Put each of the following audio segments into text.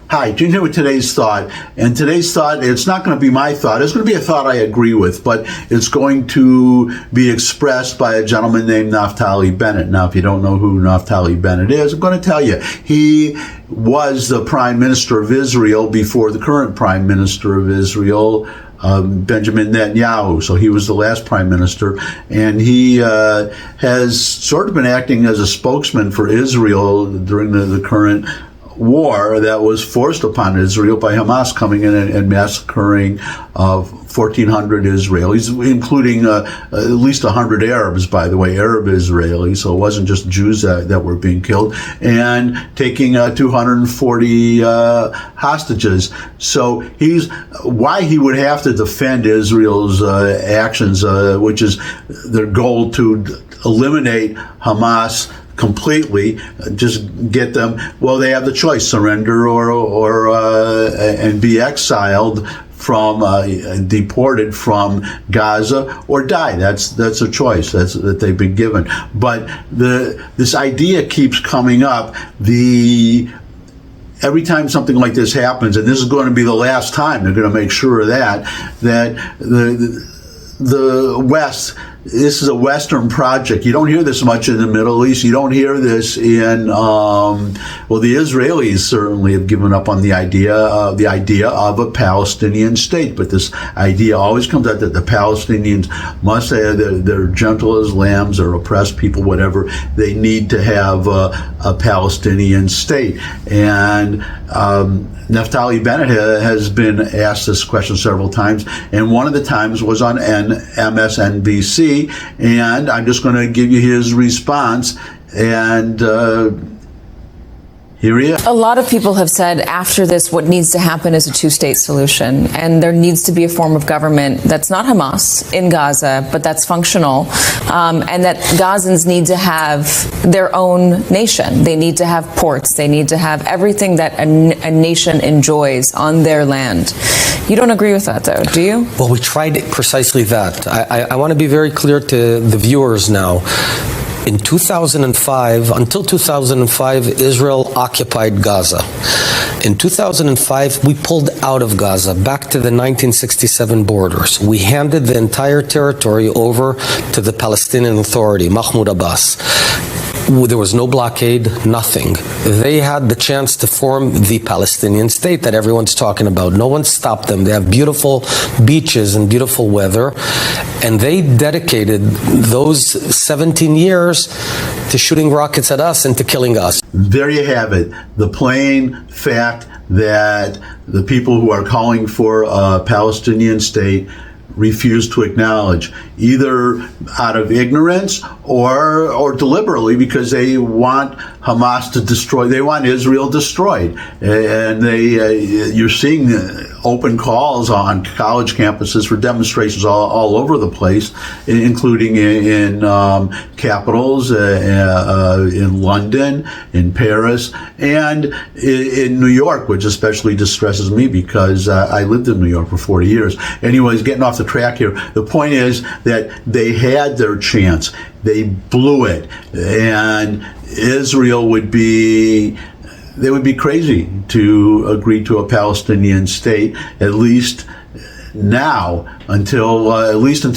Hi, Gene here with today's thought. And today's thought, it's not going to be my thought. It's going to be a thought I agree with, but it's going to be expressed by a gentleman named Naftali Bennett. Now, if you don't know who Naftali Bennett is, I'm going to tell you. He was the Prime Minister of Israel before the current Prime Minister of Israel, Benjamin Netanyahu. So he was the last prime minister, and he has sort of been acting as a spokesman for Israel during the current war that was forced upon Israel by Hamas coming in and massacring 1,400 Israelis, including at least 100 Arabs, by the way, Arab Israelis, so it wasn't just Jews that were being killed, and taking 240 hostages. So why he would have to defend Israel's actions, which is their goal to eliminate Hamas completely, just get them. Well, they have the choice: surrender or and be exiled from, deported from Gaza, or die. That's a choice that they've been given. But this idea keeps coming up. Every time something like this happens, and this is going to be the last time, they're going to make sure of that the West. This is a Western project. You don't hear this much in the Middle East. You don't hear this in, the Israelis certainly have given up on the idea of a Palestinian state. But this idea always comes out that the Palestinians must have, they're gentle as lambs, or oppressed people, whatever. They need to have a Palestinian state. And Naftali Bennett has been asked this question several times, and one of the times was on MSNBC, and I'm just going to give you his response, and here he is. A lot of people have said after this, what needs to happen is a two-state solution, and there needs to be a form of government that's not Hamas in Gaza, but that's functional, and that Gazans need to have their own nation. They need to have ports. They need to have everything that a nation enjoys on their land. You don't agree with that, though, do you? Well, we tried precisely that. I want to be very clear to the viewers now. In 2005, until 2005, Israel occupied Gaza. In 2005, we pulled out of Gaza, back to the 1967 borders. We handed the entire territory over to the Palestinian Authority, Mahmoud Abbas. There was no blockade, nothing. They had the chance to form the Palestinian state that everyone's talking about. No one stopped them. They have beautiful beaches and beautiful weather. And they dedicated those 17 years to shooting rockets at us and to killing us. There you have it. The plain fact that the people who are calling for a Palestinian state refuse to acknowledge, either out of ignorance or deliberately, because they want Hamas to destroy. They want Israel destroyed, and you're seeing open calls on college campuses for demonstrations all over the place, including in capitals, in London, in Paris, and in New York, which especially distresses me because I lived in New York for 40 years. Anyways, getting off the track here, the point is that they had their chance. They blew it, and Israel would be crazy to agree to a Palestinian state, at least now, until the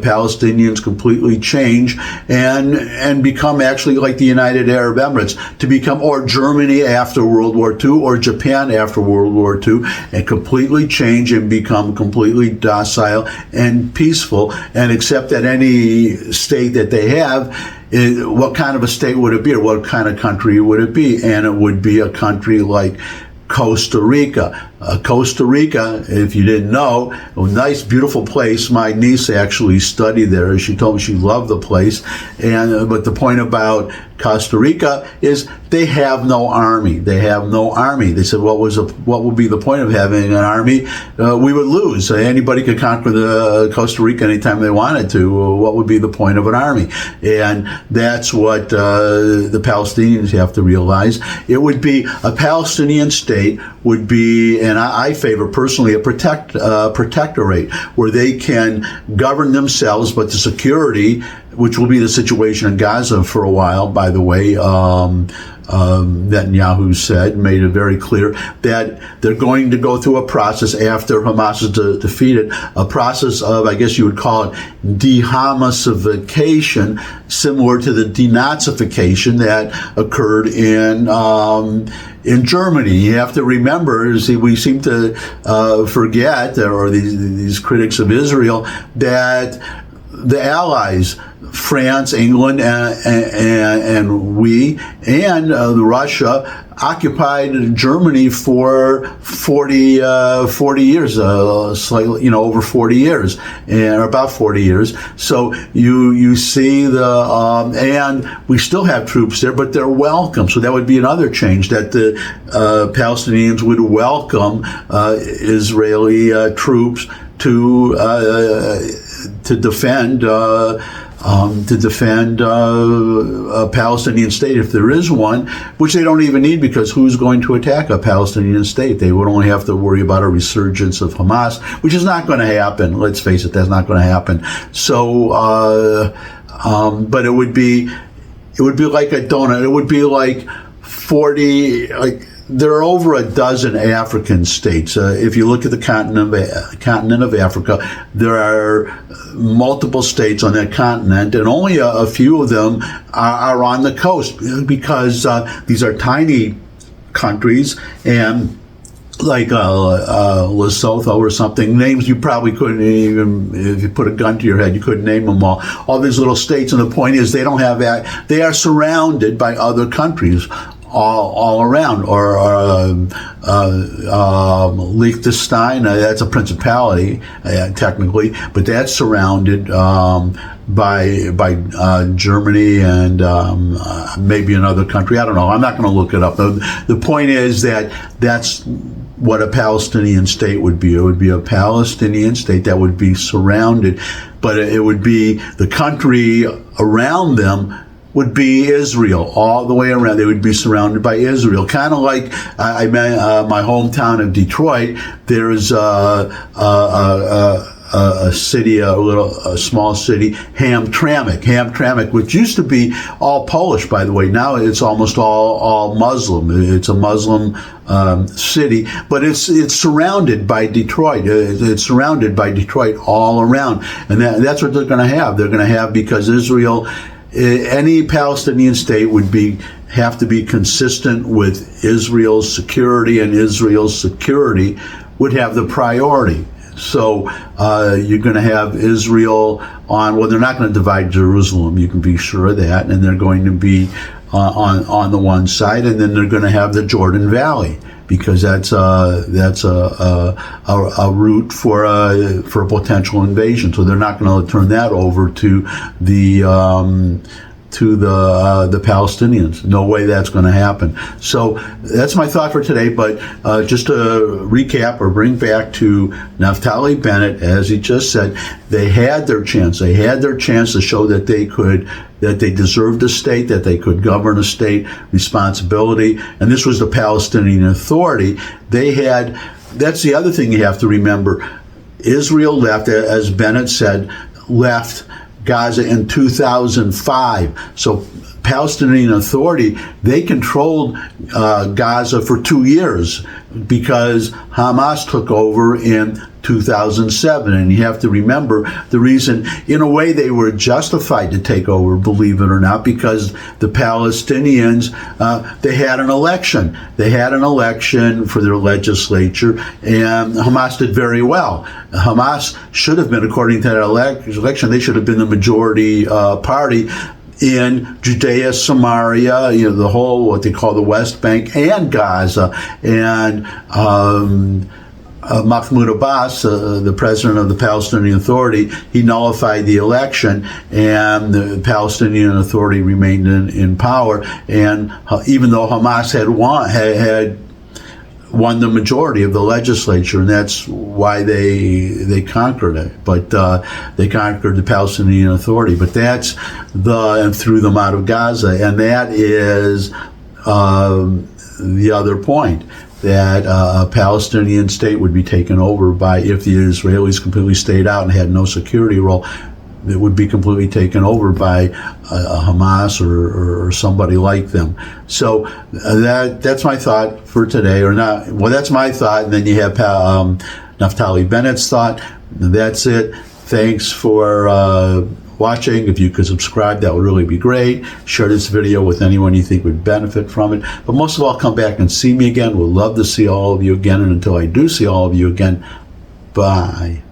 Palestinians completely change and become actually like the United Arab Emirates, to become, or Germany after World War II, or Japan after World War II, and completely change and become completely docile and peaceful, and accept that any state that they have, what kind of a state would it be, or what kind of country would it be? And it would be a country like Costa Rica. Costa Rica, if you didn't know, a nice, beautiful place. My niece actually studied there. She told me she loved the place. But the point about Costa Rica is they have no army. They have no army. They said, what would be the point of having an army? We would lose. Anybody could conquer the Costa Rica anytime they wanted to. What would be the point of an army? And that's what the Palestinians have to realize. It would be a Palestinian state would be, and I favor personally, a protectorate where they can govern themselves, but the security, which will be the situation in Gaza for a while, by the way, Netanyahu said, made it very clear that they're going to go through a process after Hamas is defeated, a process of, I guess you would call it, de-Hamasification, similar to the denazification that occurred in Germany. You have to remember, we seem to forget, or these critics of Israel, that the Allies, France, England, and we, and Russia, occupied Germany for 40 years, slightly, over 40 years, or about 40 years. So you see and we still have troops there, but they're welcome. So that would be another change, that the Palestinians would welcome Israeli troops to defend a Palestinian state, if there is one, which they don't even need, because who's going to attack a Palestinian state? They would only have to worry about a resurgence of Hamas, which is not going to happen. Let's face it, that's not going to happen. So, but it would be like a donut. It would be like 40, there are over a dozen African states. If you look at the continent of Africa, there are multiple states on that continent, and only a few of them are on the coast, because these are tiny countries, and like Lesotho or something, names you probably couldn't even, if you put a gun to your head, you couldn't name them all. All these little states, and the point is, they don't have that. They are surrounded by other countries all around, or Liechtenstein, that's a principality technically, but that's surrounded by Germany and maybe another country. I don't know. I'm not going to look it up. The point is that that's what a Palestinian state would be. It would be a Palestinian state that would be surrounded, but it would be the country around them would be Israel, all the way around. They would be surrounded by Israel. Kind of like my hometown of Detroit. There's a city, a small city, Hamtramck, which used to be all Polish, by the way. Now it's almost all Muslim. It's a Muslim city, but it's surrounded by Detroit. It's surrounded by Detroit all around, and that's what they're going to have. They're going to have, because Israel, any Palestinian state would have to be consistent with Israel's security, and Israel's security would have the priority. So you're going to have Israel well, they're not going to divide Jerusalem, you can be sure of that, and they're going to be on the one side, and then they're going to have the Jordan Valley, because that's a route for a potential invasion. So they're not going to turn that over to the Palestinians. No way that's going to happen. So that's my thought for today. But just to recap or bring back to Naftali Bennett, as he just said, they had their chance. They had their chance to show that they deserved a state, that they could govern a state, responsibility, and this was the Palestinian Authority. That's the other thing you have to remember. Israel left, as Bennett said, left Gaza in 2005. So Palestinian Authority, they controlled Gaza for 2 years, because Hamas took over in 2007. And you have to remember the reason, in a way, they were justified to take over, believe it or not, because the Palestinians, they had an election. They had an election for their legislature, and Hamas did very well. Hamas should have been, according to that election, they should have been the majority party in Judea, Samaria, the whole, what they call the West Bank, and Gaza. And Mahmoud Abbas, the president of the Palestinian Authority, he nullified the election, and the Palestinian Authority remained in power. And even though Hamas had won the majority of the legislature, and that's why they conquered it. But they conquered the Palestinian Authority. But that's and threw them out of Gaza, and that is the other point, that a Palestinian state would be taken over by, if the Israelis completely stayed out and had no security role, it would be completely taken over by a Hamas or somebody like them. So that's my thought for today, or not. Well, that's my thought, and then you have Naftali Bennett's thought. That's it. Thanks for watching. If you could subscribe, that would really be great. Share this video with anyone you think would benefit from it. But most of all, come back and see me again. We'd love to see all of you again. And until I do see all of you again, bye.